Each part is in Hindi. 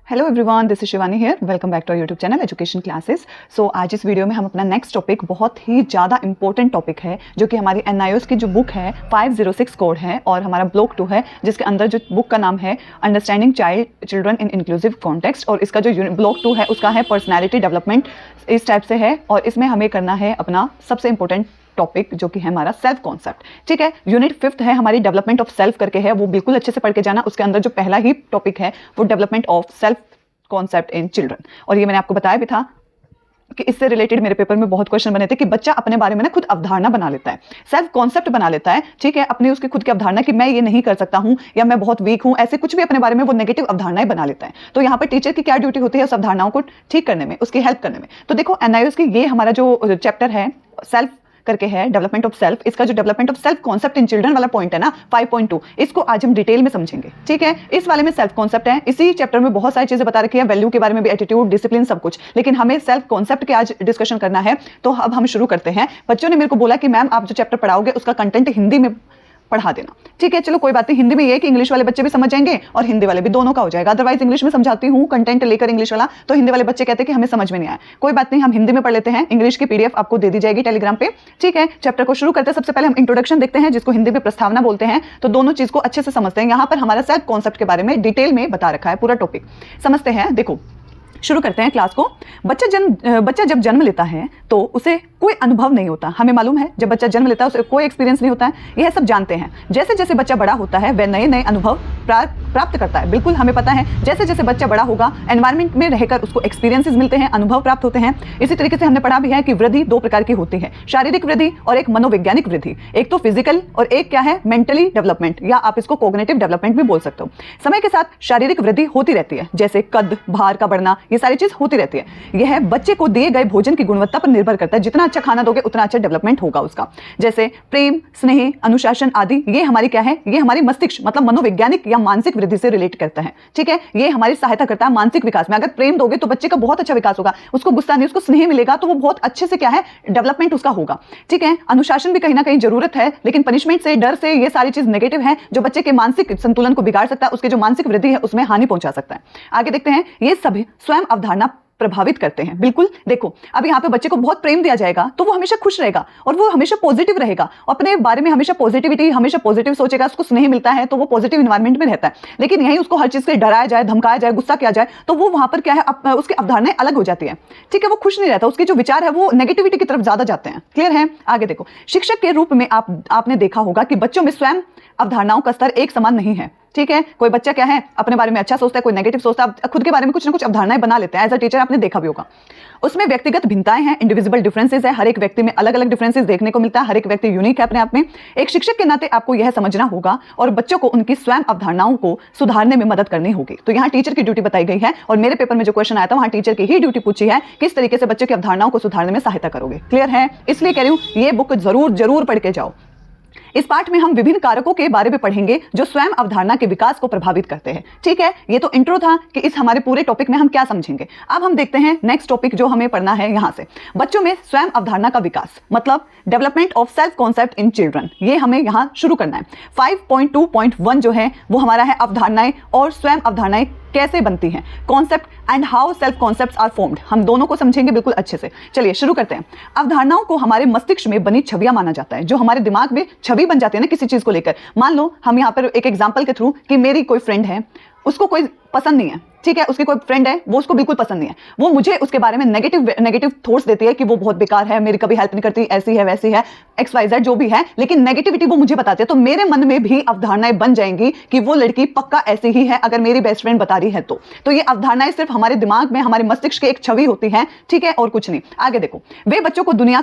Hello everyone, this is Shivani here. Welcome back to our YouTube channel education classes. So आज इस वीडियो में हम अपना नेक्स्ट टॉपिक, बहुत ही ज़्यादा इंपॉर्टेंट टॉपिक है, जो कि हमारी NIOS की जो बुक है 506 कोड है और हमारा ब्लॉक 2 है, जिसके अंदर जो बुक का नाम है understanding children in inclusive context, और इसका जो ब्लॉक 2 है उसका है पर्सनैलिटी डेवलपमेंट। इस टाइप से है और इसमें हमें करना है अपना सबसे इंपॉर्टेंट टॉपिक, जो कि है हमारा सेल्फ कॉन्सेप्ट। ठीक है, यूनिट 5th है हमारी डेवलपमेंट ऑफ सेल्फ करके है, वो बिल्कुल अच्छे से पढ़ के जाना। उसके अंदर जो पहला ही टॉपिक है वो development of self concept in children, और ये मैंने आपको बताया भी था कि इससे रिलेटेड मेरे पेपर में बहुत क्वेश्चन बने थे कि बच्चा अपने बारे में ना खुद अवधारणा बना लेता है, सेल्फ कॉन्सेप्ट बना लेता है। ठीक है, अपनी उसकी खुद की अवधारणा कि मैं ये नहीं कर सकता हूं या मैं बहुत वीक हूं, ऐसे कुछ भी अपने बारे में वो नेगेटिव अवधारणाएं बना लेता है। तो यहाँ पर टीचर की क्या ड्यूटी होती है उस अवधारणाओं को ठीक करने में, उसकी हेल्प करने में। तो देखो NIOS की ये हमारा जो चैप्टर है सेल्फ करके है, डेवलपमेंट ऑफ सेल्फ, इसका जो development of self concept in children वाला पॉइंट है ना 5.2, इसको आज हम डिटेल में समझेंगे। ठीक है, इस वाले में सेल्फ कॉन्सेप्ट है, इसी चैप्टर में बहुत सारी चीजें बता रखी है, वैल्यू के बारे में भी, एटीट्यूड, डिसिप्लिन, सब कुछ, लेकिन हमें सेल्फ कॉन्सेप्ट के आज डिस्कशन करना है। तो अब हम शुरू करते हैं। बच्चों ने मेरे को बोला कि मैम आप जो चैप्टर पढ़ाओगे उसका कंटेंट हिंदी में पढ़ा देना। ठीक है, चलो कोई बात नहीं, हिंदी में ये है कि इंग्लिश वाले बच्चे भी समझ जाएंगे और हिंदी वाले भी, दोनों का हो जाएगा। अदरवाइज इंग्लिश में समझाती हूँ कंटेंट लेकर इंग्लिश वाला, तो हिंदी वाले बच्चे कहते हैं कि हमें समझ में नहीं आया। कोई बात नहीं, हम हिंदी में पढ़ लेते हैं। इंग्लिश की PDF आपको दे दी जाएगी टेलीग्राम पे। ठीक है, चैप्टर को शुरू करते हैं। सबसे पहले हम इंट्रोडक्शन देखते हैं, जिसको हिंदी में प्रस्तावना बोलते हैं। तो दोनों चीज को अच्छे से समझते हैं। यहाँ पर हमारा सेल्फ कॉन्सेप्ट के बारे में डिटेल में बता रखा है, पूरा टॉपिक समझते हैं। देखो शुरू करते हैं क्लास को। बच्चा जब जन्म लेता है तो उसे कोई अनुभव नहीं होता। हमें मालूम है जब बच्चा जन्म लेता है उसे कोई एक्सपीरियंस नहीं होता है, यह सब जानते हैं। जैसे जैसे बच्चा बड़ा होता है वह नए नए अनुभव प्राप्त करता है। बिल्कुल हमें पता है, जैसे जैसे बच्चा बड़ा होगा एनवायरमेंट में रहकर उसको एक्सपीरियंसेस मिलते हैं, अनुभव प्राप्त होते हैं। इसी तरीके से हमने पढ़ा भी है कि वृद्धि 2 प्रकार की होती है, शारीरिक वृद्धि और एक मनोवैज्ञानिक वृद्धि। एक तो फिजिकल और एक क्या है, मेंटली डेवलपमेंट, या आप इसको कॉग्निटिव डेवलपमेंट भी बोल सकते हो। समय के साथ शारीरिक वृद्धि होती रहती है, जैसे कद, भार का बढ़ना, ये सारी चीज होती रहती है। यह बच्चे को दिए गए भोजन की गुणवत्ता पर निर्भर करता है। जितना अच्छा खाना दोगे उतना अच्छा डेवलपमेंट होगा उसका। जैसे प्रेम, स्नेह, अनुशासन आदि, ये हमारी क्या है, ये हमारी मस्तिष्क मतलब मनोवैज्ञानिक या मानसिक वृद्धि से रिलेट करता है। ठीक है, ये हमारी सहायता करता है मानसिक विकास में। अगर प्रेम दोगे तो बच्चे का बहुत अच्छा विकास होगा, उसको गुस्सा नहीं, उसको स्नेह मिलेगा तो वो बहुत अच्छे से क्या है, डेवलपमेंट उसका होगा। ठीक है, अनुशासन भी कहीं ना कहीं जरूरत है, लेकिन पनिशमेंट से, डर से, ये सारी चीज नेगेटिव है, जो बच्चे के मानसिक संतुलन को बिगाड़ सकता है, उसके जो मानसिक वृद्धि है उसमें हानि पहुंचा सकता है। आगे देखते हैं, ये सभी स्वयं अवधारणा प्रभावित करते हैं। बिल्कुल देखो, अब यहाँ पे बच्चे को बहुत प्रेम दिया जाएगा तो वो हमेशा खुश रहेगा और वो हमेशा पॉजिटिव रहेगा, अपने बारे में हमेशा पॉजिटिविटी, हमेशा पॉजिटिव सोचेगा। उसको स्नेह मिलता है तो वो पॉजिटिव इन्वायरमेंट में रहता है। लेकिन यही उसको हर चीज से डराया जाए, धमकाया जाए, गुस्सा किया जाए तो वो वहां पर क्या है, उसकी अवधारणाएं अलग हो जाती है। ठीक है, वो खुश नहीं रहता, उसके जो विचार है वो नेगेटिविटी की तरफ ज्यादा जाते हैं। क्लियर है? आगे देखो, शिक्षक के रूप में आपने देखा होगा कि बच्चों में स्वयं अवधारणाओं का स्तर एक समान नहीं है। ठीक है, कोई बच्चा क्या है, अपने बारे में अच्छा सोचता है, कोई नेगेटिव सोचता है, खुद के बारे में कुछ ना कुछ अवधारणाएं बना लेते हैं। एज अ टीचर आपने देखा भी होगा। उसमें व्यक्तिगत भिन्नताएं हैं, इंडिविजुअल डिफरेंसेस है, हर एक व्यक्ति में अलग अलग डिफरेंसेस देखने को मिलता है, हर एक व्यक्ति यूनिक है अपने आप में। एक शिक्षक के नाते आपको यह समझना होगा और बच्चों को उनकी स्वयं अवधारणाओं को सुधारने में मदद करनी होगी। तो यहाँ टीचर की ड्यूटी बताई गई है, और मेरे पेपर में जो क्वेश्चन आया था वहां टीचर की ही ड्यूटी पूछी है, किस तरीके से बच्चों की अवधारणाओं को सुधारने में सहायता करोगे। क्लियर है? इसलिए कह रही हूं ये बुक जरूर पढ़ के जाओ। इस पाठ में हम विभिन्न कारकों के बारे में पढ़ेंगे जो स्वयं अवधारणा के विकास को प्रभावित करते हैं। ठीक है, ये तो इंट्रो था कि इस हमारे पूरे टॉपिक में हम क्या समझेंगे। अब हम देखते हैं नेक्स्ट टॉपिक जो हमें पढ़ना है यहां से, बच्चों में स्वयं अवधारणा का विकास, मतलब development of self concept in children. ये हमें यहां शुरू करना है। 5.2.1 जो है वो हमारा है अवधारणाएं और स्वयं अवधारणाएं कैसे बनती हैं, concept and how self concepts are formed. हम दोनों को समझेंगे बिल्कुल अच्छे से। चलिए शुरू करते हैं। अवधारणाओं को हमारे मस्तिष्क में बनी छवियां माना जाता है, जो हमारे दिमाग में छवि बन जाती है ना किसी चीज को लेकर। मान लो हम यहाँ पर एक एग्जांपल के थ्रू कि मेरी कोई फ्रेंड है, उसको कोई पसंद नहीं है। ठीक है, उसकी कोई फ्रेंड है, वो उसको बिल्कुल पसंद नहीं है, वो मुझे उसके बारे में नेगेटिव थॉट्स देती है कि वो बहुत बेकार है, मेरी कभी हेल्प नहीं करती, ऐसी है वैसी है, XYZ जो भी है, लेकिन नेगेटिविटी वो मुझे बताती है। तो मेरे मन में भी अवधारणाएं बन जाएंगी कि वो लड़की पक्का ऐसी ही है अगर मेरी बेस्ट फ्रेंड बता रही है तो ये अवधारणाएं सिर्फ हमारे दिमाग में, हमारे मस्तिष्क की एक छवि होती है। ठीक है, और कुछ नहीं। आगे देखो, वे बच्चों को दुनिया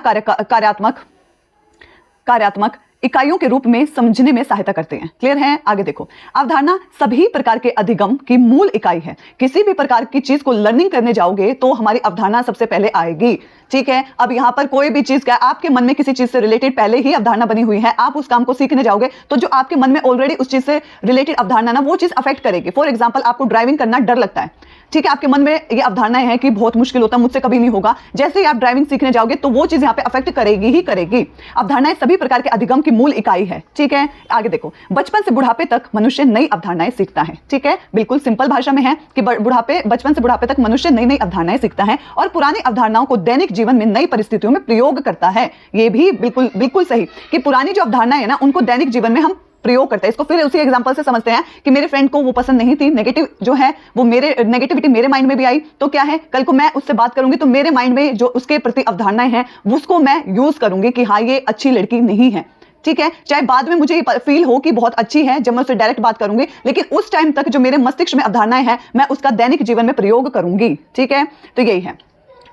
कार्यात्मक इकाइयों के रूप में समझने में सहायता करते हैं। क्लियर है? आगे देखो, अवधारणा सभी प्रकार के अधिगम की मूल इकाई है। किसी भी प्रकार की चीज को लर्निंग करने जाओगे तो हमारी अवधारणा सबसे पहले आएगी। ठीक है, अब यहाँ पर कोई भी चीज क्या, आपके मन में किसी चीज से रिलेटेड पहले ही अवधारणा बनी हुई है, आप उस काम को सीखने जाओगे तो जो आपके मन में ऑलरेडी उस चीज से रिलेटेड अवधारणा ना, वो चीज अफेक्ट करेगी। फॉर एग्जाम्पल, आपको ड्राइविंग करना डर लगता है। ठीक है, आपके मन में ये अवधारणाएं हैं कि बहुत मुश्किल होता है, मुझसे कभी नहीं होगा। जैसे ही आप ड्राइविंग सीखने जाओगे तो वो चीज यहाँ पे अफेक्ट करेगी ही करेगी। अवधारणाएं सभी प्रकार के अधिगम की मूल इकाई है। ठीक है, आगे देखो, बचपन से बुढ़ापे तक मनुष्य नई अवधारणाएं सीखता है। ठीक है, बिल्कुल सिंपल भाषा में है कि बचपन से बुढ़ापे तक मनुष्य नई नई अवधारणाएं सीखता है और पुरानी अवधारणाओं को दैनिक जीवन में नई परिस्थितियों में प्रयोग करता है। ये भी बिल्कुल बिल्कुल सही कि पुरानी जो अवधारणाएं है ना, उनको दैनिक जीवन में हम प्रयोग करते हैं। इसको फिर उसी एग्जांपल से समझते हैं कि मेरे फ्रेंड को वो पसंद नहीं थी, नेगेटिव जो है वो नेगेटिविटी मेरे माइंड में भी आई, तो क्या है, कल को मैं उससे बात करूंगी तो मेरे माइंड में जो उसके प्रति अवधारणाएं हैं उसको मैं यूज करूंगी कि हाँ ये अच्छी लड़की नहीं है। ठीक है, चाहे बाद में मुझे ये फील हो कि बहुत अच्छी है जब मैं उससे डायरेक्ट बात करूंगी, लेकिन उस टाइम तक जो मेरे मस्तिष्क में अवधारणाएं हैं मैं उसका दैनिक जीवन में प्रयोग करूंगी। ठीक है, तो यही है।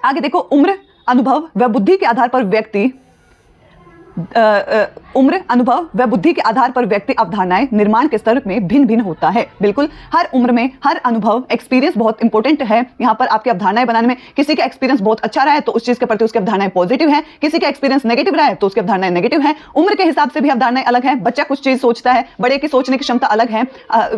आगे देखो, उम्र, अनुभव व बुद्धि के आधार पर व्यक्ति उम्र, अनुभव व बुद्धि के आधार पर व्यक्ति अवधारणाएं निर्माण के स्तर में भिन्न भिन्न होता है। बिल्कुल, हर उम्र में हर अनुभव, एक्सपीरियंस बहुत इंपॉर्टेंट है यहाँ पर आपकी अवधारणाएं बनाने में। किसी का एक्सपीरियंस बहुत अच्छा रहा है तो उस चीज के प्रति उसकी अवधारणाएं पॉजिटिव है, किसी का एक्सपीरियंस नेगेटिव रहा है तो उसकी अवधारणाएं नेगेटिव है। उम्र के हिसाब से भी अवधारणाएं अलग है। बच्चा कुछ चीज सोचता है, बड़े की सोचने की क्षमता अलग है।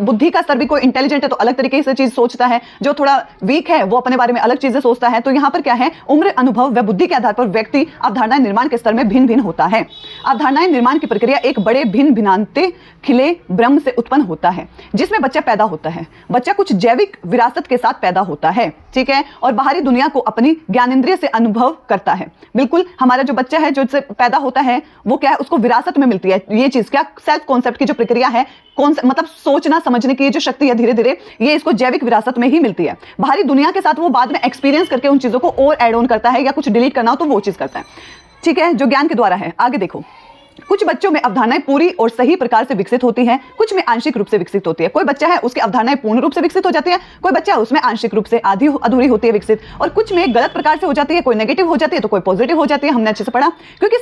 बुद्धि का स्तर भी, कोई इंटेलिजेंट है तो अलग तरीके से चीज सोचता है, जो थोड़ा वीक है वो अपने बारे में अलग चीजें सोचता है। तो यहाँ पर क्या है, उम्र, अनुभव व बुद्धि के आधार पर व्यक्ति अवधारणाएं निर्माण के स्तर में भिन्न भिन्न होता है। अवधारणाएं निर्माण की प्रक्रिया एक बड़े भिन्न भिन्नाते खिले ब्रह्म से उत्पन्न होता है जिसमें बच्चा पैदा होता है। बच्चा कुछ जैविक विरासत के साथ पैदा होता है। ठीक है, और बाहरी दुनिया को अपनी ज्ञानेंद्रिय से अनुभव करता है। बिल्कुल, हमारा जो बच्चा है जो पैदा होता है वो क्या है, उसको विरासत में मिलती है ये चीज, क्या, सेल्फ कॉन्सेप्ट की जो प्रक्रिया है, मतलब सोचना समझने की जो शक्ति है, धीरे धीरे ये इसको जैविक विरासत में ही मिलती है। बाहरी दुनिया के साथ वो बाद में एक्सपीरियंस करके उन चीजों को और एड ऑन करता है, या कुछ डिलीट करना हो तो वो चीज करता है। ठीक है, जो ज्ञान के द्वारा है। आगे देखो, कुछ बच्चों में अवधारणाएं पूरी और सही प्रकार से विकसित होती हैं, कुछ में आंशिक रूप से विकसित होती है। कोई बच्चा है उसकी अवधारणाएं पूर्ण रूप से विकसित हो जाती है, कोई बच्चा उसमें आंशिक रूप से आधी अधूरी होती है विकसित, और कुछ में गलत प्रकार से हो जाती है, कोई नेगेटिव हो जाती है तो कोई पॉजिटिव हो जाती है। हमने अच्छे से पढ़ा, क्योंकि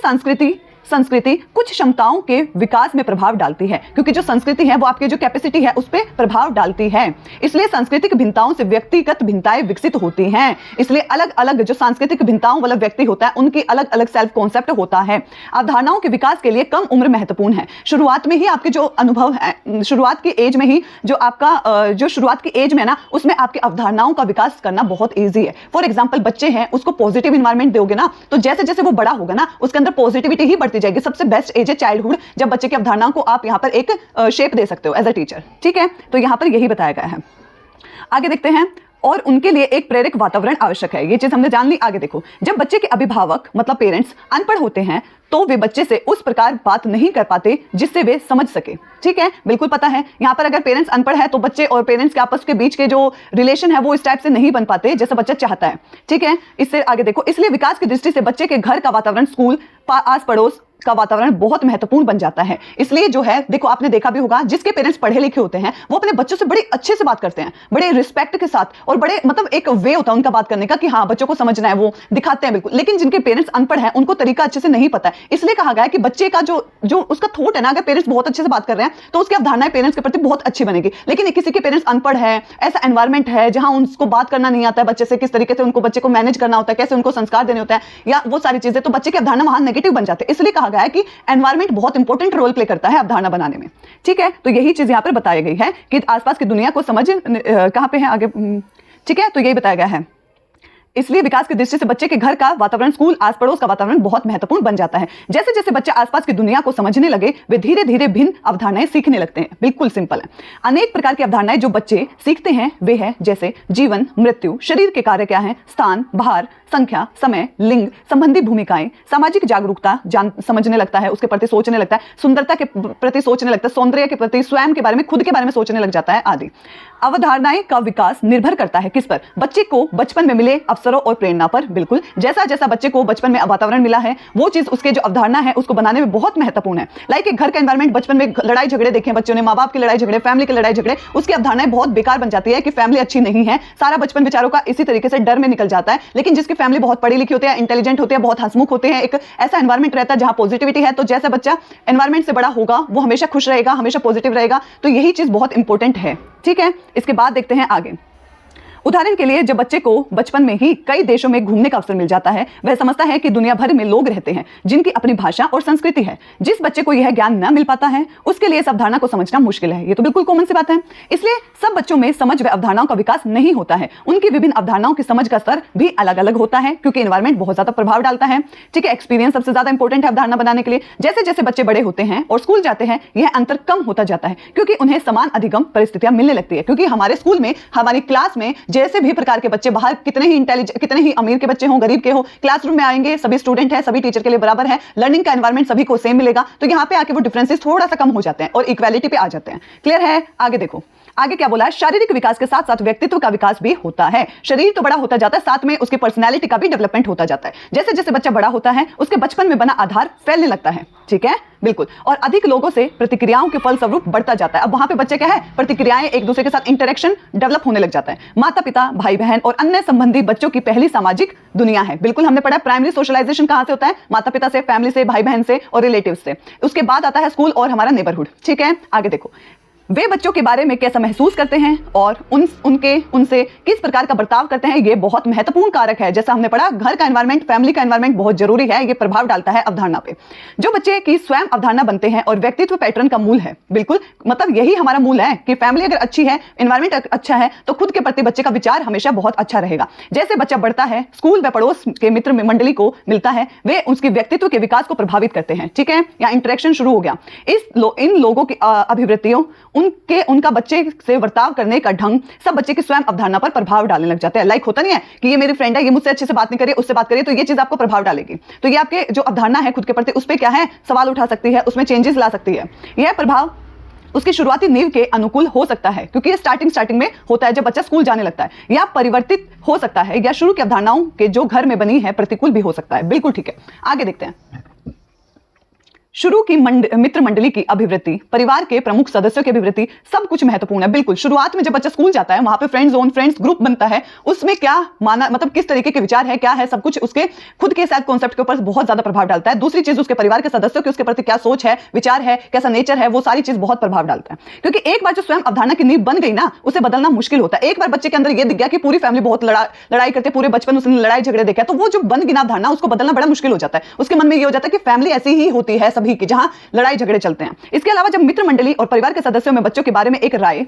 संस्कृति कुछ क्षमताओं के विकास में प्रभाव डालती है, क्योंकि जो संस्कृति है वो आपकी जो कैपेसिटी है उस पर प्रभाव डालती है। इसलिए सांस्कृतिक भिन्नताओं से व्यक्तिगत भिन्नताएं विकसित होती हैं। इसलिए अलग अलग जो सांस्कृतिक भिन्नताओं वाला व्यक्ति होता है उनकी अलग अलग सेल्फ कॉन्सेप्ट होता है। अवधारणाओं के विकास के लिए कम उम्र महत्वपूर्ण है। शुरुआत में ही आपके जो अनुभव है, शुरुआत की एज में ही जो आपका जो शुरुआत की एज में है ना, उसमें आपकी अवधारणाओं का विकास करना बहुत ईजी है। फॉर एग्जाम्पल, बच्चे हैं उसको पॉजिटिव इन्वायरमेंट दोगे ना, तो जैसे जैसे वो बड़ा होगा ना उसके अंदर पॉजिटिविटी ही बढ़ती जाएगी। सबसे बेस्ट एज है चाइल्डहुड, जब बच्चे की अवधारणाओं को आप यहां पर एक शेप दे सकते हो एज अ टीचर। ठीक है, तो यहां पर यही बताया गया है। आगे देखते हैं, और उनके लिए एक प्रेरक वातावरण आवश्यक है। ये चीज हमने जान ली। आगे देखो, जब बच्चे के अभिभावक मतलब पेरेंट्स अनपढ़ होते हैं तो वे बच्चे से उस प्रकार बात नहीं कर पाते जिससे वे समझ सके। ठीक है, बिल्कुल पता है यहाँ पर अगर पेरेंट्स अनपढ़ है तो बच्चे और पेरेंट्स के आपस के बीच के जो रिलेशन है वो इस टाइप से नहीं बन पाते जैसा बच्चा चाहता है। ठीक है, इससे आगे देखो, इसलिए विकास की दृष्टि से बच्चे के घर का वातावरण, स्कूल, आस पड़ोस का वातावरण बहुत महत्वपूर्ण बन जाता है। इसलिए जो है देखो, आपने देखा भी होगा, जिसके पेरेंट्स पढ़े लिखे होते हैं वो अपने बच्चों से बड़े अच्छे से बात करते हैं, बड़े रिस्पेक्ट के साथ, और बड़े मतलब एक वे होता है उनका बात करने का कि हाँ बच्चों को समझना है, वो दिखाते हैं बिल्कुल। लेकिन जिनके पेरेंट्स अनपढ़ हैं उनको तरीका अच्छे से नहीं पता है। इसलिए कहा गया है कि बच्चे का जो उसका थॉट है ना, अगर पेरेंट्स बहुत अच्छे से बात कर रहे हैं तो उसकी अवधारणाएं पेरेंट्स के प्रति बहुत अच्छी बनेगी। लेकिन किसी के पेरेंट्स अनपढ़ है, ऐसा एनवायरमेंट है जहां उनको बात करना नहीं आता है बच्चे से, किस तरीके से उनको बच्चे को मैनेज करना होता है, कैसे उनको संस्कार देने होता है, या वो सारी चीजें, तो बच्चे की अवधारणा वहां नेगेटिव बन जाते हैं। इसलिए कहा गया है कि एनवायरमेंट बहुत इंपॉर्टेंट रोल प्ले करता है अवधारणा बनाने में। ठीक है, तो यही चीज यहां पर बताई गई है कि आसपास की दुनिया को समझ कहां पे है आगे। ठीक है, तो यही बताया गया है। इसलिए विकास की दृष्टि से बच्चे के घर का वातावरण, स्कूल, आस पड़ोस का वातावरण बहुत महत्वपूर्ण बन जाता है। जैसे जैसे बच्चे आसपास की दुनिया को समझने लगे वे धीरे धीरे भिन्न अवधारणाएं सीखने लगते हैं। बिल्कुल सिंपल है। अनेक प्रकार की अवधारणाएं जो बच्चे सीखते हैं वे है जैसे जीवन, मृत्यु, शरीर के कार्य क्या है, स्थान, भार, संख्या, समय, लिंग संबंधी भूमिकाएं, सामाजिक जागरूकता समझने लगता है, उसके प्रति सोचने लगता है, सुंदरता के प्रति सोचने लगता है, सौंदर्य के प्रति, स्वयं के बारे में, खुद के बारे में सोचने लग जाता है आदि। अवधारणाएं का विकास निर्भर करता है किस पर? बच्चे को बचपन में मिले अवसरों और प्रेरणा पर। बिल्कुल, जैसा जैसा बच्चे को बचपन में वातावरण मिला है वो चीज उसके जो अवधारणा है उसको बनाने में बहुत महत्वपूर्ण है। लाइक एक घर का एनवायरमेंट, बचपन में लड़ाई झगड़े देखे बच्चों ने, माँ बाप की लड़ाई झगड़े, फैमिली की लड़ाई झगड़े, उसकी अवधारणाएं बहुत बेकार बन जाती है कि फैमिली अच्छी नहीं है। सारा बचपन बेचारों का इसी तरीके से डर में निकल जाता है। लेकिन जिसकी फैमिली बहुत पढ़ी लिखी होती है, इंटेलिजेंट होते हैं, बहुत हंसमुख होते हैं, एक ऐसा एनवायरमेंट रहता है जहां पॉजिटिविटी है, तो जैसा बच्चा एनवायरमेंट से बड़ा होगा वो हमेशा खुश रहेगा, हमेशा पॉजिटिव रहेगा। तो यही चीज बहुत इंपॉर्टेंट है। ठीक है, इसके बाद देखते हैं आगे। उदाहरण के लिए जब बच्चे को बचपन में ही कई देशों में घूमने का अवसर मिल जाता है, वह समझता है कि दुनिया भर में लोग रहते हैं जिनकी अपनी भाषा और संस्कृति है। जिस बच्चे को यह ज्ञान न मिल पाता है उसके लिए इस अवधारणा को समझना मुश्किल है। ये तो बिल्कुल कॉमन सी बात है। इसलिए सब बच्चों में समझ व अवधारणाओं का विकास नहीं होता है। उनकी विभिन्न अवधारणाओं की समझ का स्तर भी अलग अलग होता है, क्योंकि एनवायरमेंट बहुत ज्यादा प्रभाव डालता है। ठीक है, एक्सपीरियंस सबसे ज्यादा इंपॉर्टेंट है अवधारणा बनाने के लिए। जैसे जैसे बच्चे बड़े होते हैं और स्कूल जाते हैं, यह अंतर कम होता जाता है, क्योंकि उन्हें समान अधिगम परिस्थितियां मिलने लगती है। क्योंकि हमारे स्कूल में, हमारी क्लास में जैसे भी प्रकार के बच्चे, बाहर कितने ही इंटेलिजेंट, कितने ही अमीर के बच्चे हों, गरीब के हो, क्लासरूम में आएंगे, सभी स्टूडेंट है, सभी टीचर के लिए बराबर है, लर्निंग का एनवायरमेंट सभी को सेम मिलेगा। तो यहाँ पे आके वो डिफरेंसेस थोड़ा सा कम हो जाते हैं और इक्वालिटी पे आ जाते हैं। क्लियर है? आगे देखो, आगे क्या बोला है, शारीरिक विकास के साथ साथ व्यक्तित्व का विकास भी होता है। शरीर तो बड़ा होता जाता है, साथ में उसकी पर्सनैलिटी का भी डेवलपमेंट होता जाता है। जैसे जैसे बच्चा बड़ा होता है उसके बचपन में बना आधार फैलने लगता है। ठीक है, बिल्कुल, और अधिक लोगों से प्रतिक्रियाओं के फलस्वरूप बढ़ता जाता है। अब वहां पे बच्चे क्या है, प्रतिक्रियाएं, एक दूसरे के साथ इंटरेक्शन डेवलप होने लग जाता है। माता पिता, भाई बहन और अन्य संबंधी बच्चों की पहली सामाजिक दुनिया है। बिल्कुल, हमने पढ़ा प्राइमरी सोशलाइजेशन कहां से होता है, माता पिता से, फैमिली से, भाई बहन से और रिलेटिव से। उसके बाद आता है स्कूल और हमारा नेबरहुड। ठीक है, आगे देखो, वे बच्चों के बारे में कैसा महसूस करते हैं और उनसे किस प्रकार का बर्ताव करते हैं, ये बहुत महत्वपूर्ण कारक है। जैसा हमने पढ़ा, घर का एनवायरमेंट, फैमिली का एनवायरमेंट बहुत जरूरी है, ये प्रभाव डालता है अवधारणा पे। जो बच्चे की स्वयं अवधारणा बनते हैं और व्यक्तित्व पैटर्न का मूल है। बिल्कुल, मतलब यही हमारा मूल है कि फैमिली अगर अच्छी है, एनवायरमेंट अच्छा है, तो खुद के प्रति बच्चे का विचार हमेशा बहुत अच्छा रहेगा। जैसे बच्चा बढ़ता है, स्कूल व पड़ोस के मित्र मंडली को मिलता है, वे उसके व्यक्तित्व के विकास को प्रभावित करते हैं। ठीक है, या इंटरेक्शन शुरू हो गया। इन लोगों की अभिवृत्तियों, उनका बच्चे से वर्ताव करने का ढंग सब बच्चे की स्वयं अवधारणा पर प्रभाव डालने लग जाते हैं। लाइक होता नहीं है कि ये मेरी फ्रेंड है, ये मुझसे अच्छे से बात नहीं करिए, उससे बात करिए, तो ये चीज आपको प्रभाव डालेगी। तो ये आपके जो अवधारणा है खुद के प्रति, उस पर क्या है, सवाल उठा सकती है, उसमें चेंजेस ला सकती है। यह प्रभाव उसकी शुरुआती नींव के अनुकूल हो सकता है, क्योंकि ये स्टार्टिंग में होता है जब बच्चा स्कूल जाने लगता है, या परिवर्तित हो सकता है, या शुरू की अवधारणाओं के जो घर में बनी है प्रतिकूल भी हो सकता है। बिल्कुल ठीक है, आगे देखते हैं। शुरू की मित्र मंडली की अभिवृत्ति, परिवार के प्रमुख सदस्यों की अभिवृत्ति, सब कुछ महत्वपूर्ण है। बिल्कुल, शुरुआत में जब बच्चा स्कूल जाता है, वहां पे फ्रेंड जोन, फ्रेंड्स ग्रुप बनता है, उसमें क्या माना, मतलब किस तरीके के विचार है, क्या है, सब कुछ उसके खुद के सेल्फ कॉन्सेप्ट के ऊपर बहुत ज्यादा प्रभाव डालता है। दूसरी चीज, उसके परिवार के सदस्यों की उसके प्रति क्या सोच है, विचार है, कैसा नेचर है, वो सारी चीज बहुत प्रभाव डालता है। क्योंकि एक बार जो स्वयं अवधारणा की नींव बन गई ना, उसे बदलना मुश्किल होता है। एक बार बच्चे के अंदर ये दिख गया कि पूरी फैमिली बहुत लड़ाई करते, पूरे बचपन उसने लड़ाई झगड़े देखा, तो वो जो बन गई ना अवधारणा, उसको बदलना बड़ा मुश्किल हो जाता है। उसके मन में ये हो जाता है कि फैमिली ऐसी ही होती है सभी की, जहां लड़ाई झगड़े चलते हैं। इसके अलावा जब मित्र मंडली और परिवार के सदस्यों में बच्चों के बारे में एक राय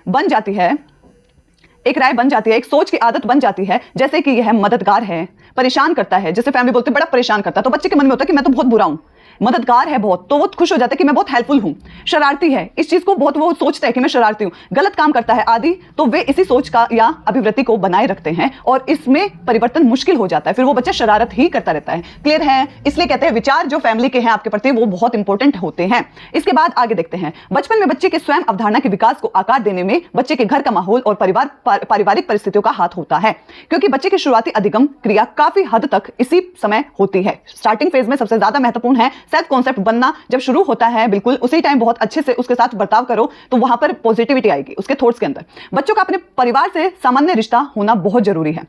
बन जाती है, एक सोच की आदत बन जाती है, जैसे कि यह मददगार है, परेशान करता है, जैसे फैमिली बोलते बड़ा परेशान करता है, तो बच्चे के मन में होता है कि मैं तो बहुत बुरा हूं, मददगार है बहुत, तो वो खुश हो जाता है कि मैं बहुत हेल्पफुल हूं। शरारती है, इस चीज को बहुत वो सोचता है कि मैं शरारती हूं, गलत काम करता है आदि, तो वे इसी सोच का या अभिवृत्ति को बनाए रखते हैं और इसमें परिवर्तन मुश्किल हो जाता है, फिर वो बच्चा शरारत ही करता रहता है। क्लियर है? इसलिए कहते हैं विचार जो फैमिली के हैं आपके प्रति, वो बहुत इंपॉर्टेंट होते हैं। इसके बाद आगे देखते हैं, बचपन में बच्चे के स्वयं अवधारणा के विकास को आकार देने में बच्चे के घर का माहौल और पारिवारिक परिस्थितियों का हाथ होता है, क्योंकि बच्चे की शुरुआती अधिगम क्रिया काफी हद तक इसी समय होती है। स्टार्टिंग फेज में सबसे ज्यादा महत्वपूर्ण है सेल्फ कॉन्सेप्ट बनना, जब शुरू होता है बिल्कुल उसी टाइम बहुत अच्छे से उसके साथ बर्ताव करो, तो वहां पर पॉजिटिविटी आएगी उसके थॉट्स के अंदर। बच्चों का अपने परिवार से सामान्य रिश्ता होना बहुत जरूरी है।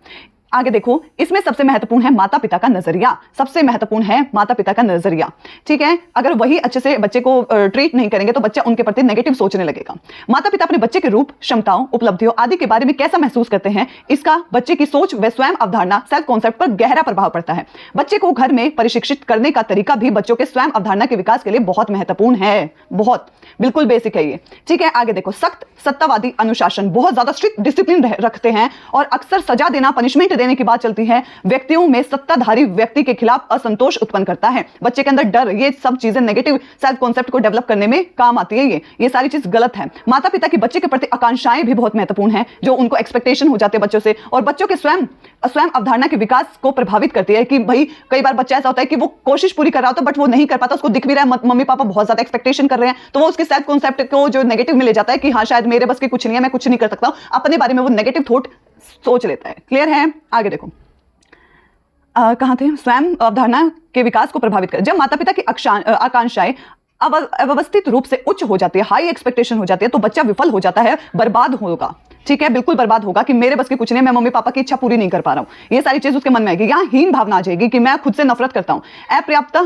आगे देखो, इसमें सबसे महत्वपूर्ण है माता पिता का नजरिया, सबसे महत्वपूर्ण है माता पिता का नजरिया। ठीक है, अगर वही अच्छे से बच्चे को ट्रीट नहीं करेंगे तो बच्चा उनके प्रति नेगेटिव सोचने लगेगा। माता पिता अपने बच्चे के रूप, क्षमताओं, उपलब्धियों आदि के बारे में कैसा महसूस करते हैं, इसका बच्चे की सोच व स्वयं अवधारणा, सेल्फ कॉन्सेप्ट पर गहरा प्रभाव पड़ता है। बच्चे को घर में प्रशिक्षित करने का तरीका भी बच्चों के स्वयं अवधारणा के विकास के लिए बहुत महत्वपूर्ण है, बहुत बिल्कुल बेसिक है ये। ठीक है, आगे देखो, सख्त सत्तावादी अनुशासन, बहुत ज्यादा स्ट्रिक्ट डिसिप्लिन रखते हैं और अक्सर सजा देना, पनिशमेंट देने की बात चलती है, व्यक्तियों में सत्ताधारी व्यक्ति के खिलाफ असंतोष उत्पन्न करता है, बच्चे के अंदर डर, ये सब चीजें नेगेटिव सेल्फ कॉन्सेप्ट को डेवलप करने में काम आती है। ये सारी चीज गलत है। माता पिता की बच्चे के प्रति आकांक्षाएं भी बहुत महत्वपूर्ण है, जो उनको एक्सपेक्टेशन हो जाते हैं बच्चों से, और बच्चों के स्वयं अवधारणा के विकास को प्रभावित करती है। कि भाई कई बार बच्चा ऐसा होता है कि वो कोशिश पूरी कर रहा होता है बट वो नहीं कर पाता, उसको दिख भी रहा है मम्मी पापा बहुत ज्यादा एक्सपेक्टेशन कर रहे हैं, तो वो उसके सेल्फ कॉन्सेप्ट को जो नेगेटिव में ले जाता है कि हाँ शायद मेरे बस की कुछ नहीं है, मैं कुछ नहीं कर सकता हूं, अपने बारे में वो नेगेटिव थॉट सोच लेता है। क्लियर है? आगे देखो, कहां थे, स्वयं अवधारणा के विकास को प्रभावित कर, जब माता पिता की आकांक्षाएं अव्यवस्थित रूप से उच्च हो जाती है, हाई एक्सपेक्टेशन हो जाती है, तो बच्चा विफल हो जाता है, बर्बाद होगा। ठीक है, बिल्कुल बर्बाद होगा कि मेरे बस की कुछ नहीं, मैं मम्मी पापा की इच्छा पूरी नहीं कर पा रहा हूं, ये सारी चीज उसके मन में आएगी। यहां हीन भावना आ जाएगी कि मैं खुद से नफरत करता हूं, अपर्याप्त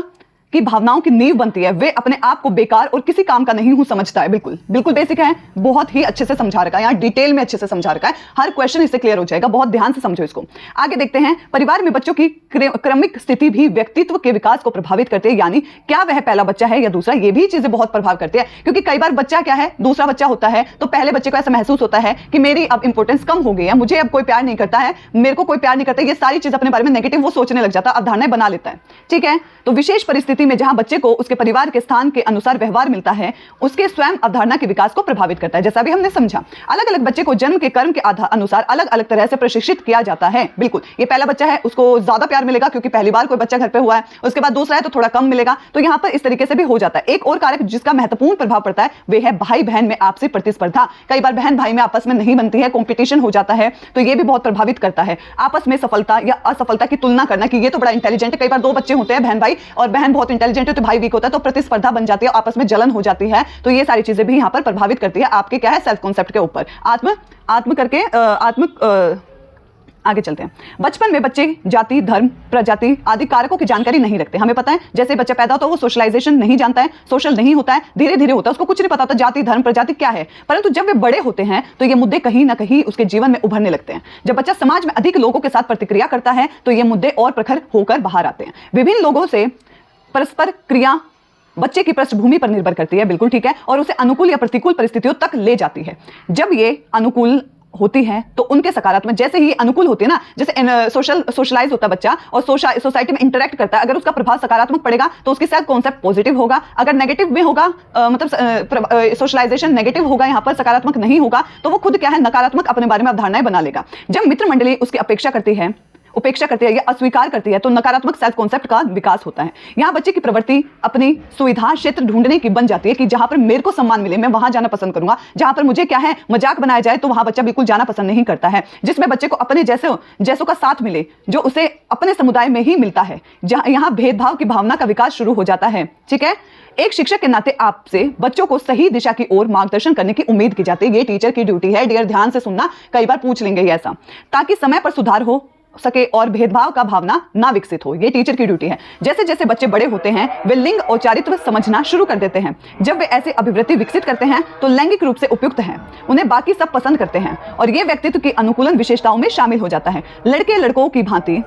की भावनाओं की नींव बनती है। वे अपने आप को बेकार और किसी काम का नहीं हूं समझता है। बिल्कुल बिल्कुल बेसिक है, बहुत ही अच्छे से समझा रखा है, यहाँ डिटेल में अच्छे से समझा रखा है, हर क्वेश्चन इससे क्लियर हो जाएगा। बहुत ध्यान से समझो इसको। आगे देखते हैं, परिवार में बच्चों की क्रमिक स्थिति भी व्यक्तित्व के विकास को प्रभावित करती है। यानी क्या वह पहला बच्चा है या दूसरा, ये भी चीजें बहुत प्रभाव करती है। क्योंकि कई बार बच्चा क्या है, दूसरा बच्चा होता है, तो पहले बच्चे को ऐसा महसूस होता है कि मेरी अब इंपॉर्टेंस कम हो गई है, मुझे अब कोई प्यार नहीं करता है, मेरे को कोई प्यार नहीं करता, ये सारी चीज अपने बारे में नेगेटिव वो सोचने लग जाता है, अवधारणाएं बना लेता है। ठीक है, तो विशेष परिस्थिति में जहां बच्चे को उसके परिवार के स्थान के अनुसार व्यवहार मिलता है, उसके स्वयं अवधारणा के विकास को प्रभावित करता है। जैसा भी हमने समझा, अलग अलग बच्चे को जन्म के कर्म के अनुसार अलग अलग तरह से प्रशिक्षित किया जाता है। बिल्कुल, ये पहला बच्चा है, उसको ज्यादा प्यार मिलेगा क्योंकि पहली बार कोई बच्चा घर पे हुआ है, उसके बाद दूसरा है तो थोड़ा कम मिलेगा। तो यहां पर इस तरीके से भी हो जाता है। एक और कारक जिसका महत्वपूर्ण प्रभाव पड़ता है वह है भाई बहन में आपसी प्रतिस्पर्धा। कई बार बहन भाई में आपस में नहीं बनती है, कंपटीशन हो जाता है, तो ये भी बहुत प्रभावित करता है। आपस में सफलता या असफलता की तुलना करना कि ये तो बड़ा इंटेलिजेंट है। कई बार दो बच्चे होते हैं बहन भाई, और बहन बहुत इंटेलिजेंट है तो भाई वीक होता है, तो प्रतिस्पर्धा बन जाती है, आपस में जलन हो जाती है। तो ये सारी चीजें भी यहाँ पर प्रभावित करती है आपके क्या है, सेल्फ कॉन्सेप्ट के ऊपर। आगे चलते हैं। बचपन में बच्चे जाति, धर्म, प्रजाति आदि कारकों की जानकारी नहीं रखते। हमें पता है जैसे बच्चा पैदा होता है वो सोशलाइजेशन नहीं जानता है, सोशल नहीं होता है, धीरे धीरे होता है, उसको कुछ नहीं पता होता जाति, धर्म, प्रजाति क्या है। परंतु जब वे बड़े होते हैं तो ये मुद्दे कहीं ना कहीं उसके जीवन में उभरने लगते हैं। जब बच्चा समाज में अधिक लोगों के साथ प्रतिक्रिया करता है तो ये मुद्दे और प्रखर होकर बाहर आते हैं। विभिन्न लोगों से परस्पर क्रिया बच्चे की पृष्ठभूमि पर निर्भर करती है। बिल्कुल ठीक है, और उसे अनुकूल या प्रतिकूल परिस्थितियों तक ले जाती है। जब ये अनुकूल होती है तो उनके सकारात्मक, जैसे ही अनुकूल होती है ना, जैसे सोशलाइज होता है बच्चा और सोसाइटी में इंटरेक्ट करता है, अगर उसका प्रभाव सकारात्मक पड़ेगा तो उसकी सेल्फ कॉन्सेप्ट पॉजिटिव होगा। अगर नेगेटिव में होगा, मतलब सोशलाइजेशन नेगेटिव होगा, यहाँ पर सकारात्मक नहीं होगा, तो वो खुद क्या है, नकारात्मक अपने बारे में अवधारणाएं बना लेगा। जब मित्र मंडली उसकी उपेक्षा करती है या अस्वीकार करती है तो नकारात्मक सेल्फ कॉन्सेप्ट का विकास होता है। यहाँ बच्चे की प्रवृत्ति अपनी सुविधा क्षेत्र ढूंढने की बन जाती है कि जहां पर मेरे को सम्मान मिले मैं वहां जाना पसंद करूंगा, जहां पर मुझे क्या है मजाक बनाया जाए तो वहां बच्चा बिल्कुल जाना पसंद नहीं करता है। जिसमें बच्चे को अपने जैसों का साथ मिले जो उसे अपने समुदाय में ही मिलता है, यहाँ भेदभाव की भावना का विकास शुरू हो जाता है। ठीक है, एक शिक्षक के नाते आपसे बच्चों को सही दिशा की ओर मार्गदर्शन करने की उम्मीद की जाती है। ये टीचर की ड्यूटी है। डियर ध्यान से सुनना, कई बार पूछ लेंगे ऐसा, ताकि समय पर सुधार हो सके और भेदभाव का भावना ना विकसित हो। ये टीचर की ड्यूटी है। जैसे जैसे बच्चे बड़े होते हैं वे लिंग और चारित्र्य समझना शुरू कर देते हैं। जब वे ऐसी अभिवृत्ति विकसित करते हैं तो लैंगिक रूप से उपयुक्त हैं, उन्हें बाकी सब पसंद करते हैं और ये व्यक्तित्व की अनुकूलन विशेषताओं में शामिल हो जाता है। लड़के लड़कों की भांति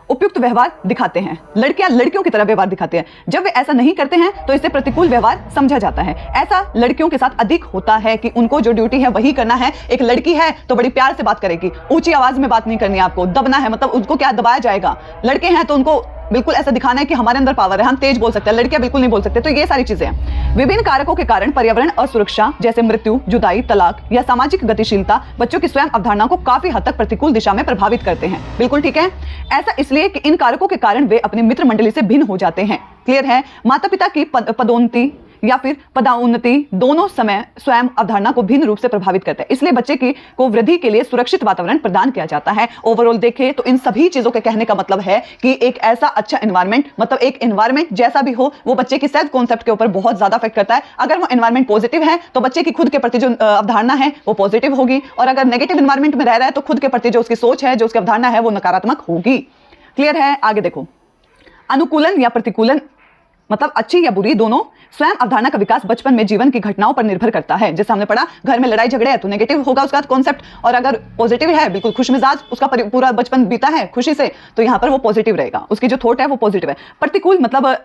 उपयुक्त व्यवहार दिखाते हैं, लड़कियां लड़कियों की तरह व्यवहार दिखाते हैं। जब वे ऐसा नहीं करते हैं तो इसे प्रतिकूल व्यवहार समझा जाता है। ऐसा लड़कियों के साथ अधिक होता है कि उनको जो ड्यूटी है वही करना है। एक लड़की है तो बड़ी प्यार से बात करेगी, ऊंची आवाज में बात नहीं करनी, आपको दबना है, मतलब उनको क्या दबाया जाएगा। लड़के हैं तो उनको बिल्कुल ऐसा दिखाना है कि हमारे अंदर पावर है, हम तेज बोल सकते हैं, लड़कियां बिल्कुल नहीं बोल सकते। तो ये सारी चीजें हैं। विभिन्न कारकों के कारण पर्यावरण असुरक्षा जैसे मृत्यु, जुदाई, तलाक या सामाजिक गतिशीलता बच्चों की स्वयं अवधारणा को काफी हद तक प्रतिकूल दिशा में प्रभावित करते हैं। बिल्कुल ठीक है, ऐसा इसलिए कि इन कारकों के कारण वे अपनी मित्र मंडली से भिन्न हो जाते हैं। क्लियर है, माता पिता की पदोन्नति या फिर पदोन्नति दोनों समय स्वयं अवधारणा को भिन्न रूप से प्रभावित करते हैं। इसलिए बच्चे को वृद्धि के लिए सुरक्षित वातावरण प्रदान किया जाता है। ओवरऑल देखें तो इन सभी चीजों के कहने का मतलब है कि एक ऐसा अच्छा एनवायरनमेंट, मतलब एक एनवायरनमेंट जैसा भी हो वो बच्चे की सेल्फ कॉन्सेप्ट के ऊपर बहुत ज्यादा इफेक्ट करता है। अगर वो एनवायरनमेंट पॉजिटिव है तो बच्चे की खुद के प्रति जो अवधारणा है वो पॉजिटिव होगी, और अगर नेगेटिव एनवायरनमेंट में रह रहा है तो खुद के प्रति जो उसकी सोच है, जो उसकी अवधारणा है वो नकारात्मक होगी। क्लियर है, आगे देखो। अनुकूलन या प्रतिकूलन मतलब अच्छी या बुरी दोनों स्वयं अवधारणा का विकास बचपन में जीवन की घटनाओं पर निर्भर करता है। जैसे हमने पढ़ा, घर में लड़ाई झगड़े है तो नेगेटिव होगा उसका कॉन्सेप्ट, और अगर पॉजिटिव है, बिल्कुल खुश मिजाज उसका पूरा बचपन बीता है खुशी से, तो यहाँ पर वो पॉजिटिव रहेगा, उसकी जो थॉट है वो पॉजिटिव है। प्रतिकूल मतलब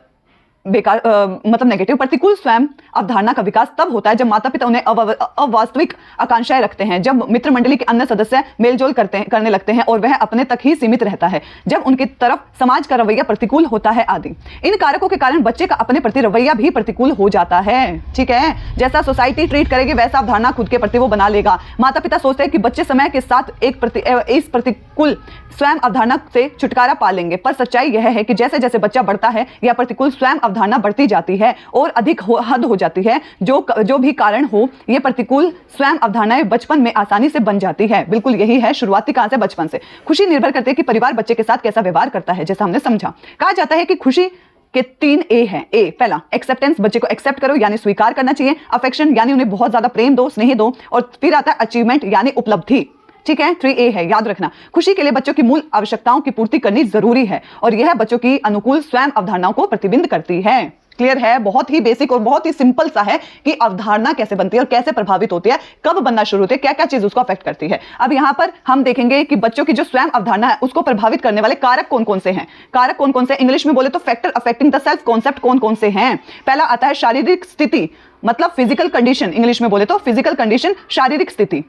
बेकार, मतलब नेगेटिव। प्रतिकूल स्वयं अवधारणा का विकास तब होता है जब माता पिता उन्हें अवास्तविक आकांक्षाएं रखते हैं, जब मित्र मंडली के अन्य सदस्य मेलजोल करने लगते हैं और वह अपने तक ही सीमित रहता है, जब उनकी तरफ समाज का रवैया प्रतिकूल होता है आदि। इन कारकों के कारण बच्चे का अपने प्रति रवैया भी प्रतिकूल हो जाता है। ठीक है, जैसा सोसाइटी ट्रीट करेगी वैसा अवधारणा खुद के प्रति वो बना लेगा। माता पिता सोचते हैं कि बच्चे समय के साथ इस प्रतिकूल स्वयं अवधारणा से छुटकारा पा लेंगे, पर सच्चाई यह है कि जैसे जैसे बच्चा बढ़ता है या प्रतिकूल स्वयं अवधारणा बढ़ती जाती है और अधिक हद हो जाती है, जो भी कारण हो, यह प्रतिकूल स्वयं अवधारणाएं बचपन में आसानी से बन जाती है। बिल्कुल यही है, शुरुआती कहां से, बचपन से। खुशी निर्भर करती है कि परिवार बच्चे के साथ कैसा व्यवहार करता है। जैसा हमने समझा, कहा जाता है कि खुशी के 3 ए हैं। ए पहला एक्सेप्टेंस, बच्चे को एक्सेप्ट करो यानी स्वीकार करना चाहिए। अफेक्शन यानी उन्हें बहुत ज्यादा प्रेम दो, स्नेह दो, और फिर आता है अचीवमेंट यानी उपलब्धि। ठीक है, 3A है, याद रखना। खुशी के लिए बच्चों की मूल आवश्यकताओं की पूर्ति करनी जरूरी है और यह बच्चों की अनुकूल स्वयं अवधारणाओं को प्रतिबिंब करती है। क्लियर है? बहुत ही बेसिक और बहुत ही सिंपल सा है कि अवधारणा कैसे बनती है और कैसे प्रभावित होती है, कब बनना शुरू होती है, क्या क्या चीज उसको अफेक्ट करती है। अब यहां पर हम देखेंगे कि बच्चों की जो स्वयं अवधारणा है उसको प्रभावित करने वाले कारक कौन कौन से हैं। कारक कौन कौन से, इंग्लिश में बोले तो factor affecting the self concept कौन कौन से हैं। पहला आता है शारीरिक स्थिति, मतलब फिजिकल कंडीशन, इंग्लिश में बोले तो फिजिकल कंडीशन, शारीरिक स्थिति।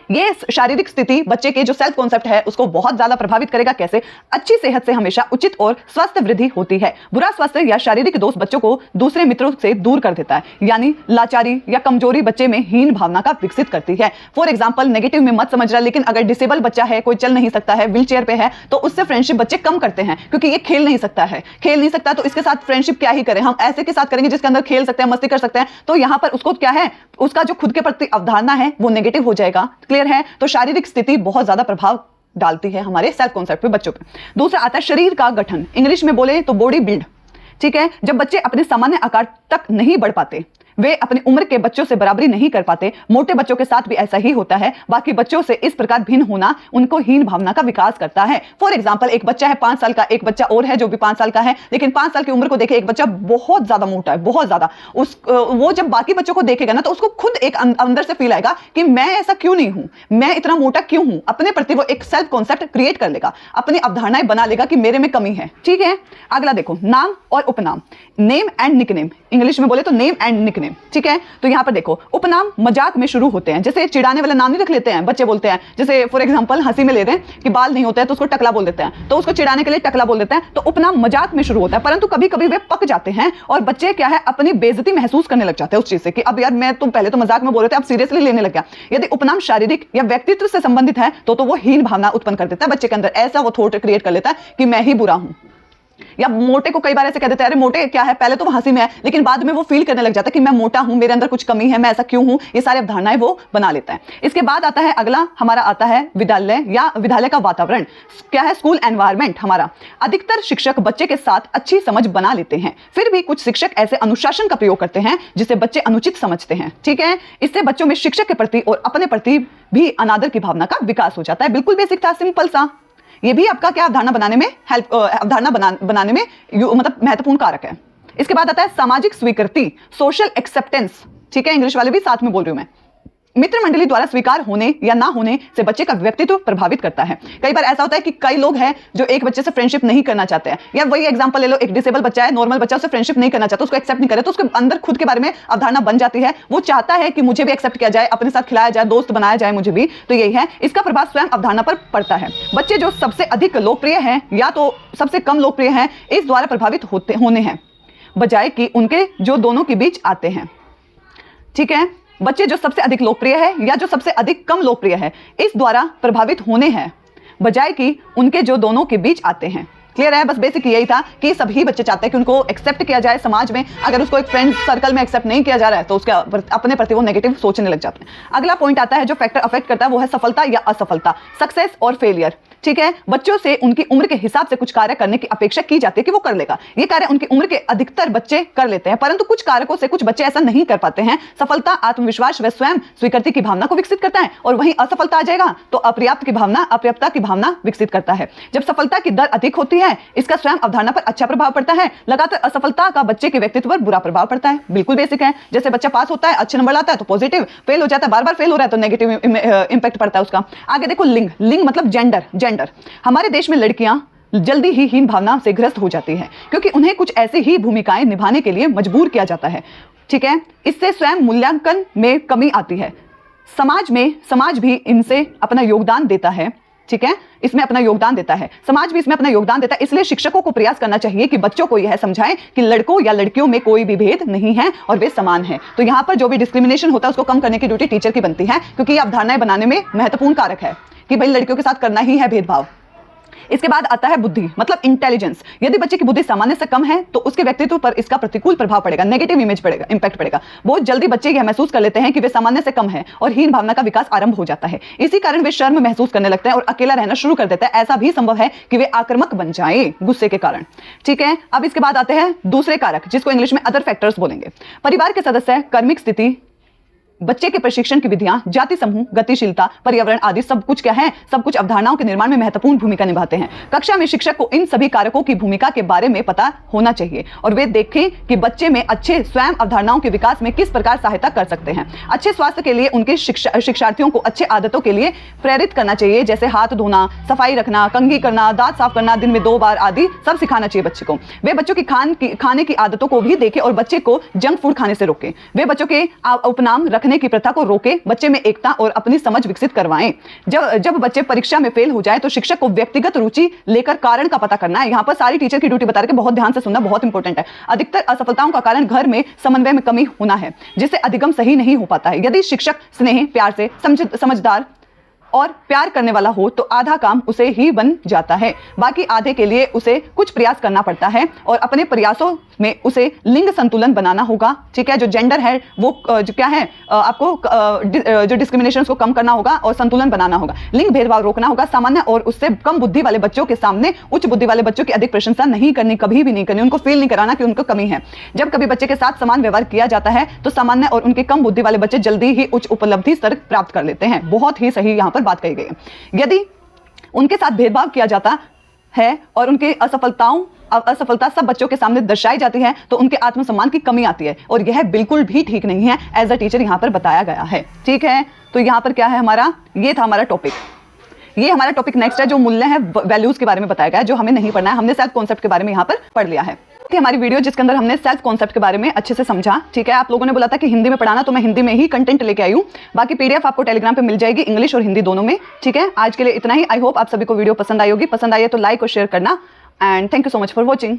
ये शारीरिक स्थिति बच्चे के जो सेल्फ कॉन्सेप्ट है उसको बहुत ज्यादा प्रभावित करेगा। कैसे? अच्छी सेहत से हमेशा उचित और स्वस्थ वृद्धि होती है। बुरा स्वास्थ्य या शारीरिक दोष बच्चों को दूसरे मित्रों से दूर कर देता है, यानी लाचारी या कमजोरी बच्चे में हीन भावना का विकसित करती है। फॉर एग्जाम्पल, नेगेटिव में मत समझ रहा, लेकिन अगर डिसेबल बच्चा है, कोई चल नहीं सकता है, व्हील चेयर पे है, तो उससे फ्रेंडशिप बच्चे कम करते हैं क्योंकि ये खेल नहीं सकता तो इसके साथ फ्रेंडशिप क्या ही करें, हम ऐसे के साथ करेंगे जिसके अंदर खेल सकते हैं, मस्ती कर सकते हैं। तो यहां पर उसको क्या है, उसका जो खुद के प्रति अवधारणा है वो नेगेटिव हो जाएगा। क्लियर है? तो शारीरिक स्थिति बहुत ज्यादा प्रभाव डालती है हमारे सेल्फ कॉन्सेप्ट पे बच्चों पे। दूसरा आता है शरीर का गठन, इंग्लिश में बोले तो बॉडी बिल्ड। ठीक है, जब बच्चे अपने सामान्य आकार तक नहीं बढ़ पाते, वे अपनी उम्र के बच्चों से बराबरी नहीं कर पाते। मोटे बच्चों के साथ भी ऐसा ही होता है। बाकी बच्चों से इस प्रकार भिन्न होना उनको हीन भावना का विकास करता है। फॉर एग्जांपल, एक बच्चा है 5 साल का, एक बच्चा और है जो भी 5 साल का है, लेकिन 5 साल की उम्र को देखे एक बच्चा बहुत ज्यादा मोटा है, बहुत ज्यादा। वो जब बाकी बच्चों को देखेगा ना तो उसको खुद एक अंदर से फील आएगा कि मैं ऐसा क्यों नहीं हूं, मैं इतना मोटा क्यों हूं। अपने प्रति वो एक सेल्फ कॉन्सेप्ट क्रिएट कर लेगा, अपनी अवधारणाएं बना लेगा कि मेरे में कमी है। ठीक है, अगला देखो, नाम और उपनाम, नेम एंड निकनेम, इंग्लिश में बोले तो नेम एंड निकनेम। ठीक है, तो यहां पर देखो, उपनाम मजाक में शुरू होते हैं, जैसे चिढ़ाने वाला नाम नहीं रख लेते हैं बच्चे, बोलते हैं जैसे फॉर एग्जांपल हंसी में ले रहे हैं कि बाल नहीं होते हैं तो उसको टकला बोल देते हैं, तो उसको चिढ़ाने के लिए टकला बोल देते हैं। तो उपनाम मजाक में शुरू होता है, परंतु कभी कभी वे पक जाते हैं और बच्चे क्या है, अपनी बेइज्जती महसूस करने लग जाते हैं उस चीज से कि अब यार मैं तुम पहले तो मजाक में बोल रहे थे, अब सीरियसली लेने लग गया। यदि उपनाम शारीरिक या व्यक्तित्व से संबंधित है तो वो हीन भावना उत्पन्न कर देता है बच्चे के अंदर, ऐसा वो थॉट क्रिएट कर लेता है कि मैं ही बुरा हूं। या मोटे को कई बार ऐसे कह देते हैं, अरे मोटे क्या है, पहले तो वो हंसी में है लेकिन बाद में वो फील करने लग जाता है कि मैं मोटा हूं, मेरे अंदर कुछ कमी है, मैं ऐसा क्यों हूं। ये सारी अवधारणाएं वो बना लेता है। इसके बाद आता है अगला, हमारा आता है विद्यालय या विद्यालय का वातावरण। क्या है? स्कूल एनवायरनमेंट हमारा। अधिकतर शिक्षक बच्चे के साथ अच्छी समझ बना लेते हैं, फिर भी कुछ शिक्षक ऐसे अनुशासन का प्रयोग करते हैं जिसे बच्चे अनुचित समझते हैं। ठीक है, इससे बच्चों में शिक्षक के प्रति और अपने प्रति भी अनादर की भावना का विकास हो जाता है। बिल्कुल बेसिक था, सिंपल सा। ये भी आपका क्या अवधारणा बनाने में अवधारणा बनाने में मतलब महत्वपूर्ण कारक है। इसके बाद आता है सामाजिक स्वीकृति, सोशल एक्सेप्टेंस। ठीक है, इंग्लिश वाले भी साथ में बोल रही हूं मैं। मित्र मंडली द्वारा स्वीकार होने या ना होने से बच्चे का व्यक्तित्व प्रभावित करता है। कई बार ऐसा होता है कि कई लोग हैं जो एक बच्चे से फ्रेंडशिप नहीं करना चाहते हैं, या वही एग्जांपल ले लो, एक डिसेबल बच्चा है, नॉर्मल बच्चा, उससे फ्रेंडशिप नहीं करना चाहता, उसको एक्सेप्ट नहीं करे, तो उसके अंदर खुद के बारे में अवधारणा बन जाती है। वो चाहता है कि मुझे भी एक्सेप्ट किया जाए, अपने साथ खिलाया जाए, दोस्त बनाया जाए मुझे भी। तो यही है, इसका प्रभाव स्वयं अवधारणा पर पड़ता है। बच्चे जो सबसे अधिक लोकप्रिय हैं या तो सबसे कम लोकप्रिय हैं, इस द्वारा प्रभावित होने हैं, बजाय कि उनके जो दोनों के बीच आते हैं। ठीक है, बच्चे जो सबसे अधिक लोकप्रिय है या जो सबसे अधिक कम लोकप्रिय है, इस द्वारा प्रभावित होने हैं, बजाय कि उनके जो दोनों के बीच आते हैं। क्लियर है? बस बेसिक यही था कि सभी बच्चे चाहते हैं कि उनको एक्सेप्ट किया जाए समाज में। अगर उसको एक फ्रेंड सर्कल में एक्सेप्ट नहीं किया जा रहा है तो उसके अपने प्रति वो नेगेटिव सोचने लग जाते हैं। अगला पॉइंट आता है जो फैक्टर अफेक्ट करता है, वो है सफलता या असफलता, सक्सेस और फेलियर। ठीक है, बच्चों से उनकी उम्र के हिसाब से कुछ कार्य करने की अपेक्षा की जाती है कि वो कर लेगा। ये कार्य उनकी उम्र के अधिकतर बच्चे कर लेते हैं, परंतु कुछ कारकों से कुछ बच्चे ऐसा नहीं कर पाते हैं। सफलता आत्मविश्वास व स्वयं स्वीकृति की भावना को विकसित करता है, और वहीं असफलता आ जाएगा तो अपर्याप्तता की भावना विकसित करता है। जब सफलता की दर अधिक होती है, इसका स्वयं अवधारणा पर अच्छा प्रभाव पड़ता है। लगातार असफलता का बच्चे के व्यक्तित्व पर बुरा प्रभाव पड़ता है। बिल्कुल बेसिक है। जैसे बच्चा पास होता है, अच्छे नंबर लाता है तो पॉजिटिव, फेल हो जाता है, बार बार फेल हो रहा है तो नेगेटिव इंपैक्ट पड़ता है उसका। आगे देखो, लिंग मतलब जेंडर। हमारे देश में लड़कियां जल्दी ही हीन भावना से ग्रस्त हो जाती है क्योंकि उन्हें कुछ ऐसी ही भूमिकाएं निभाने के लिए मजबूर किया जाता है। ठीक है, इससे स्वयं मूल्यांकन में कमी आती है। समाज भी इनसे अपना योगदान देता है। ठीक है, इसमें अपना योगदान देता है, समाज भी इसमें अपना योगदान देता है। इसलिए शिक्षकों को प्रयास करना चाहिए कि बच्चों को यह समझाएं कि लड़कों या लड़कियों में कोई भी भेद नहीं है और वे समान हैं। तो यहाँ पर जो भी डिस्क्रिमिनेशन होता है उसको कम करने की ड्यूटी टीचर की बनती है, क्योंकि ये अवधारणाएं बनाने में महत्वपूर्ण कारक है कि भाई लड़कियों के साथ करना ही है भेदभाव। इसके बाद आता है बुद्धि मतलब इंटेलिजेंस। यदि बच्चे की बुद्धि सामान्य से कम है तो उसके व्यक्तित्व पर इसका प्रतिकूल प्रभाव पड़ेगा, नेगेटिव इंपैक्ट पड़ेगा। बहुत जल्दी बच्चे यह महसूस कर लेते हैं कि वे सामान्य से कम है और हीन भावना का विकास आरंभ हो जाता है। इसी कारण वे शर्म महसूस करने लगते हैं और अकेला रहना शुरू कर देते हैं। ऐसा भी संभव है कि वे आक्रामक बन जाए गुस्से के कारण। ठीक है, अब इसके बाद आते हैं दूसरे कारक, जिसको इंग्लिश में अदर फैक्टर्स बोलेंगे। परिवार के सदस्य, कर्मिक स्थिति, बच्चे के प्रशिक्षण की विधियां, जाति समूह, गतिशीलता, पर्यावरण आदि सब कुछ क्या है, सब कुछ अवधारणाओं के निर्माण में महत्वपूर्ण भूमिका निभाते हैं। कक्षा में शिक्षक को इन सभी कारकों की भूमिका के बारे में पता होना चाहिए और वे देखें कि बच्चे में अच्छे स्वयं अवधारणाओं के विकास में किस प्रकार सहायता कर सकते हैं। अच्छे स्वास्थ्य के लिए उनके शिक्षार्थियों को अच्छे आदतों के लिए प्रेरित करना चाहिए, जैसे हाथ धोना, सफाई रखना, कंघी करना, दांत साफ करना दिन में 2 बार आदि सब सिखाना चाहिए बच्चे को। वे बच्चों की खाने की आदतों को भी देखें और बच्चे को जंक फूड खाने से रोकें। वे बच्चों के उपनाम रखने की प्रथा को रोकें, बच्चे में एकता और अपनी समझ विकसित करवाएं। जब बच्चे परीक्षा में फेल हो जाए तो शिक्षक को व्यक्तिगत रुचि लेकर कारण का पता करना है। यहाँ पर सारी टीचर की ड्यूटी बता रहे हैं, बहुत ध्यान से सुनना, बहुत इंपॉर्टेंट है। अधिकतर असफलताओं का कारण घर में समन्वय में कमी होना है, जिससे अधिगम सही नहीं हो पाता है। यदि शिक्षक स्नेह, प्यार से समझदार और प्यार करने वाला हो तो आधा काम उसे ही बन जाता है, बाकी आधे के लिए उसे कुछ प्रयास करना पड़ता है और अपने प्रयासों में उसे लिंग संतुलन बनाना होगा। ठीक है, जो जेंडर है वो जो क्या है, आपको जो डिस्क्रिमिनेशन को कम करना होगा और संतुलन बनाना होगा। लिंग भेदभाव रोकना होगा। सामान्य और उससे कम बुद्धि वाले बच्चों के सामने उच्च बुद्धि वाले बच्चों की अधिक प्रशंसा नहीं करनी, कभी भी नहीं करनी। उनको फील नहीं कराना कि उनको कमी है। जब कभी बच्चे के साथ समान व्यवहार किया जाता है तो सामान्य और उनके कम बुद्धि वाले बच्चे जल्दी ही उच्च उपलब्धि स्तर प्राप्त कर लेते हैं। बहुत ही सही यहाँ पर बात कही गई है। यदि उनके साथ भेदभाव किया जाता है और उनके असफलता सब बच्चों के सामने दर्शाई जाती है तो उनके आत्मसम्मान की कमी आती है और यह बिल्कुल भी ठीक नहीं है, एज अ टीचर यहाँ पर बताया गया है। ठीक है, तो यहाँ पर क्या है हमारा, ये था हमारा टॉपिक। ये हमारा टॉपिक नेक्स्ट है जो मूल्य है, वैल्यूज के बारे में बताया गया है, जो हमें नहीं पढ़ना है। हमने सेल्फ कॉन्सेप्ट के बारे में यहाँ पर पढ़ लिया है। हमारी वीडियो जिसके अंदर हमने सेल्फ कॉन्सेप्ट के बारे में अच्छे से समझा। ठीक है, आप लोगों ने बोला था कि हिंदी में पढ़ाना, तो मैं हिंदी में ही कंटेंट लेके आई हूँ। बाकी पीडीएफ आपको टेलीग्राम पे मिल जाएगी, इंग्लिश और हिंदी दोनों में। ठीक है, आज के लिए इतना ही। आई होप आप सभी को वीडियो पसंद आई होगी। पसंद आई है तो लाइक और शेयर करना। And thank you so much for watching.